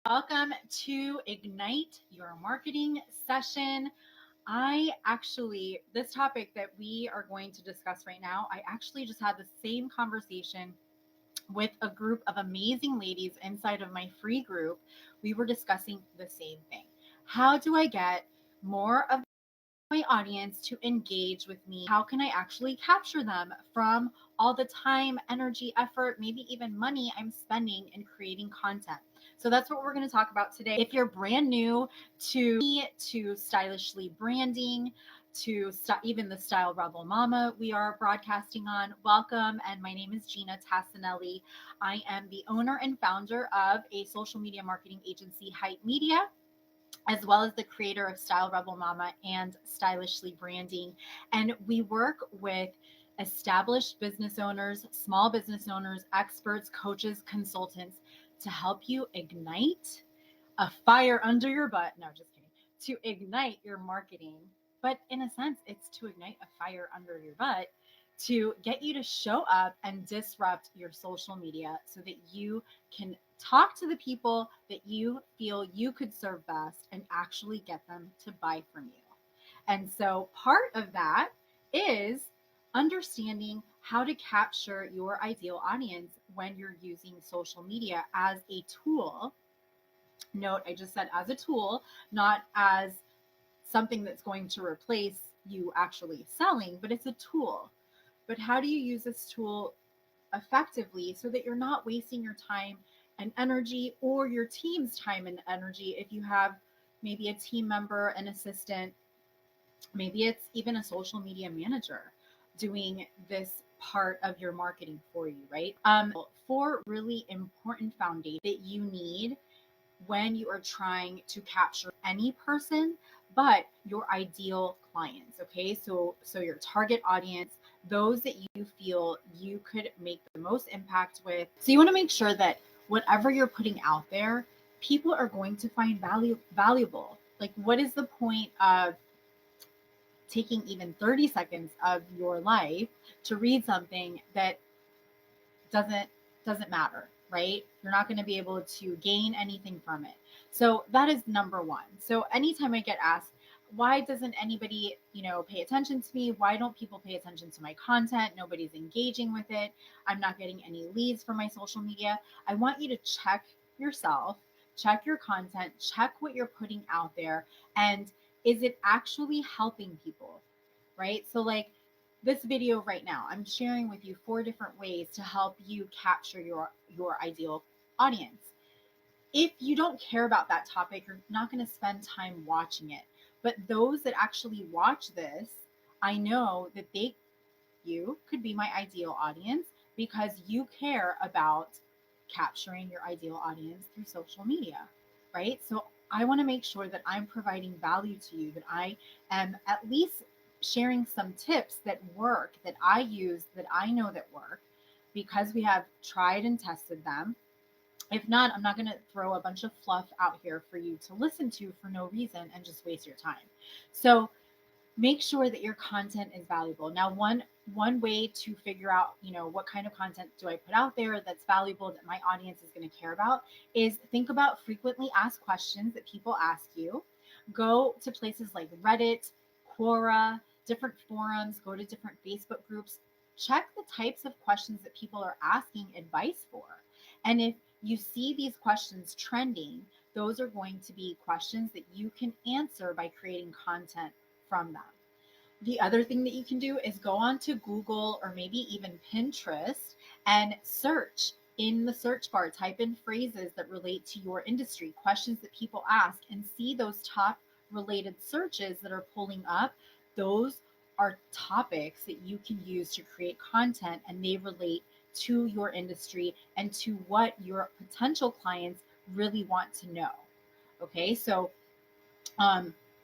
Welcome to Ignite Your Marketing session. This topic that we are going to discuss right now, I actually just had the same conversation with a group of amazing ladies inside of my free group. We were discussing the same thing. How do I get more of my audience to engage with me? How can I actually capture them from all the time, energy, effort, maybe even money I'm spending in creating content? So that's what we're going to talk about today. If you're brand new to stylishly branding, even the Style Rebel Mama we are broadcasting on, welcome. And my name is Gina Tassinelli. I am the owner and founder of a social media marketing agency, Hype Media, as well as the creator of Style Rebel Mama and Stylishly Branding. And we work with established business owners, small business owners, experts, coaches, consultants to help you ignite a fire under your butt. No, just kidding. To ignite your marketing. But in a sense, it's to ignite a fire under your butt to get you to show up and disrupt your social media so that you can talk to the people that you feel you could serve best and actually get them to buy from you. And so part of that is understanding how to capture your ideal audience when you're using social media as a tool. Note, I just said as a tool, not as something that's going to replace you actually selling, but it's a tool. But how do you use this tool effectively so that you're not wasting your time and energy, or your team's time and energy? If you have maybe a team member, an assistant, maybe it's even a social media manager doing this part of your marketing for you, right? Four really important foundations that you need when you are trying to capture any person, but your ideal clients. Okay, so your target audience, those that you feel you could make the most impact with. So you want to make sure that whatever you're putting out there, people are going to find valuable. Like, what is the point of taking even 30 seconds of your life to read something that doesn't doesn't matter, right? You're not going to be able to gain anything from it. So that is number one. So anytime I get asked, why doesn't anybody, pay attention to me? Why don't people pay attention to my content? Nobody's engaging with it. I'm not getting any leads from my social media. I want you to check yourself, check your content, check what you're putting out there, and is it actually helping people, right? So like, this video right now, I'm sharing with you 4 different ways to help you capture your ideal audience. If you don't care about that topic, you're not going to spend time watching it. But those that actually watch this, I know that you could be my ideal audience because you care about capturing your ideal audience through social media, right? So I want to make sure that I'm providing value to you, that I am at least sharing some tips that work, that I use, that I know that work, because we have tried and tested them. If not, I'm not going to throw a bunch of fluff out here for you to listen to for no reason and just waste your time. So make sure that your content is valuable. Now, one way to figure out, what kind of content do I put out there that's valuable, that my audience is going to care about, is think about frequently asked questions that people ask you. Go to places like Reddit, Quora, different forums, go to different Facebook groups. Check the types of questions that people are asking advice for. And if you see these questions trending, those are going to be questions that you can answer by creating content from them. The other thing that you can do is go on to Google or maybe even Pinterest and search. In the search bar, type in phrases that relate to your industry, questions that people ask, and see those top related searches that are pulling up. Those are topics that you can use to create content, and they relate to your industry and to what your potential clients really want to know. Okay, so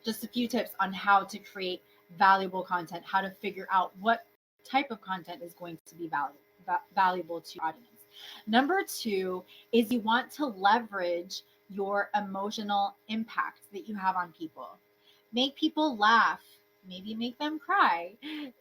just a few tips on how to create valuable content, how to figure out what type of content is going to be valuable to your audience. Number 2 is you want to leverage your emotional impact that you have on people. Make people laugh, maybe make them cry,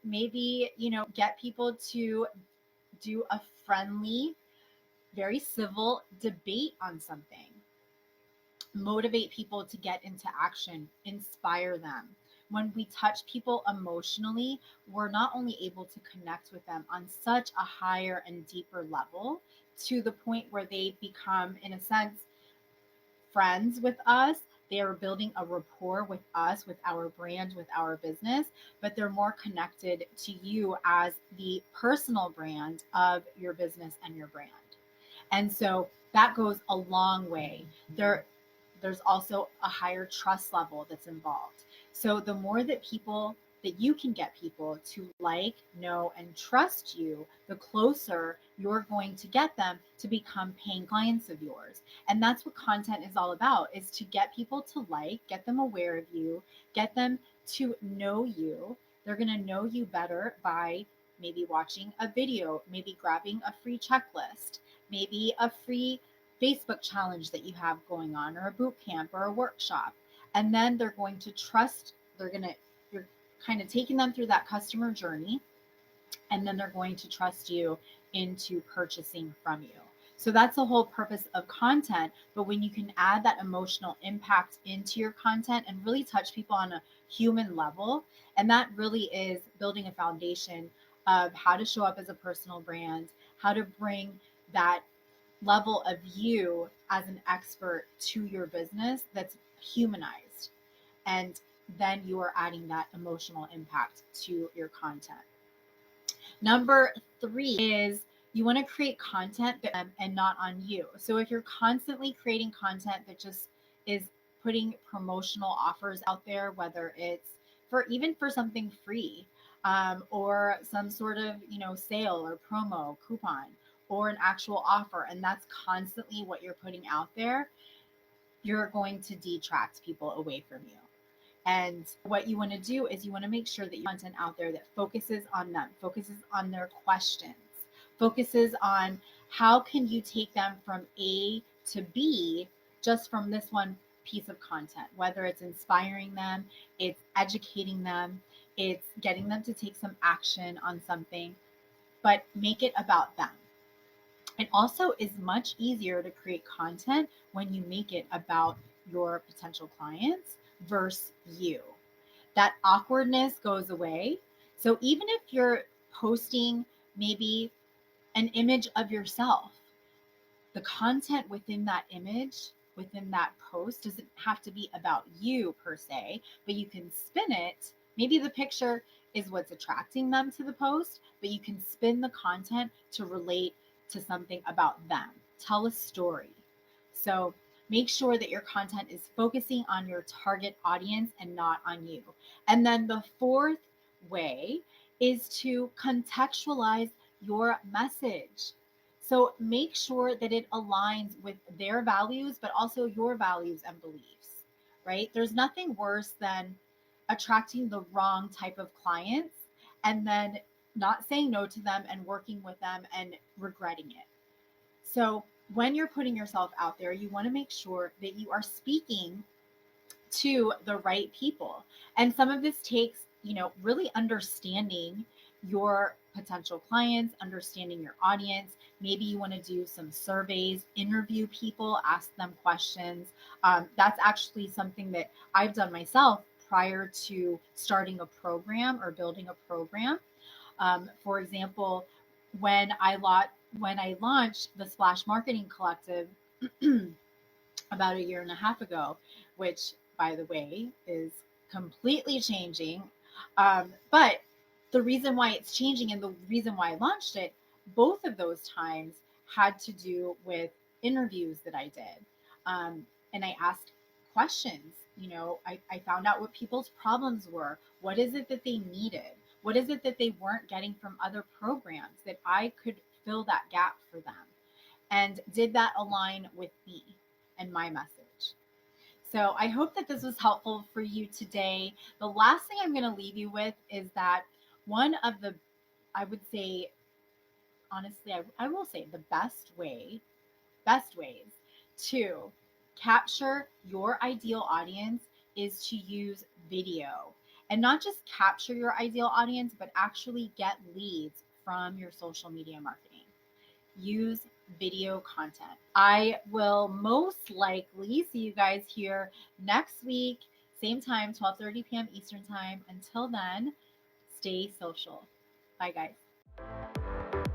maybe, get people to do a friendly, very civil debate on something. motivate people to get into action, inspire them. When we touch people emotionally, we're not only able to connect with them on such a higher and deeper level to the point where they become, in a sense, friends with us. They are building a rapport with us, with our brand, with our business, but they're more connected to you as the personal brand of your business and your brand. And so that goes a long way. There's also a higher trust level that's involved. So the more that you can get people to like, know, and trust you, the closer you're going to get them to become paying clients of yours. And that's what content is all about, is to get people to like, get them aware of you, get them to know you. They're going to know you better by maybe watching a video, maybe grabbing a free checklist, maybe a free Facebook challenge that you have going on, or a boot camp or a workshop. And then they're going to trust, you're kind of taking them through that customer journey, and then they're going to trust you into purchasing from you. So that's the whole purpose of content. But when you can add that emotional impact into your content and really touch people on a human level, and that really is building a foundation of how to show up as a personal brand, how to bring that level of you as an expert to your business that's humanized. And then you are adding that emotional impact to your content. Number three is you want to create content and not on you. So if you're constantly creating content that just is putting promotional offers out there, whether it's for something free, or some sort of sale or promo coupon or an actual offer, and that's constantly what you're putting out there, you're going to detract people away from you. And what you want to do is you want to make sure that your content out there that focuses on them, focuses on their questions, focuses on how can you take them from A to B just from this one piece of content, whether it's inspiring them, it's educating them, it's getting them to take some action on something, but make it about them. It also is much easier to create content when you make it about your potential clients versus you. That awkwardness goes away. So even if you're posting maybe an image of yourself, the content within that image, within that post, doesn't have to be about you per se, but you can spin it. Maybe the picture is what's attracting them to the post, but you can spin the content to relate to something about them. Tell a story. So make sure that your content is focusing on your target audience and not on you. And then the fourth way is to contextualize your message. So make sure that it aligns with their values, but also your values and beliefs, right? There's nothing worse than attracting the wrong type of clients and then not saying no to them and working with them and regretting it. So when you're putting yourself out there, you want to make sure that you are speaking to the right people. And some of this takes, really understanding your potential clients, understanding your audience. Maybe you want to do some surveys, interview people, ask them questions. That's actually something that I've done myself prior to starting a program or building a program. For example, when I launched the Splash Marketing Collective about a year and a half ago, which, by the way, is completely changing. But the reason why it's changing and the reason why I launched it, both of those times had to do with interviews that I did. And I asked questions. I found out what people's problems were. What is it that they needed? What is it that they weren't getting from other programs that I could fill that gap for them? And did that align with me and my message? So I hope that this was helpful for you today. The last thing I'm going to leave you with is that one of the, I would say, honestly, I will say the best ways to capture your ideal audience is to use video, and not just capture your ideal audience, but actually get leads from your social media marketing. Use video content. I will most likely see you guys here next week, same time, 12:30 p.m. Eastern Time. Until then, stay social. Bye, guys.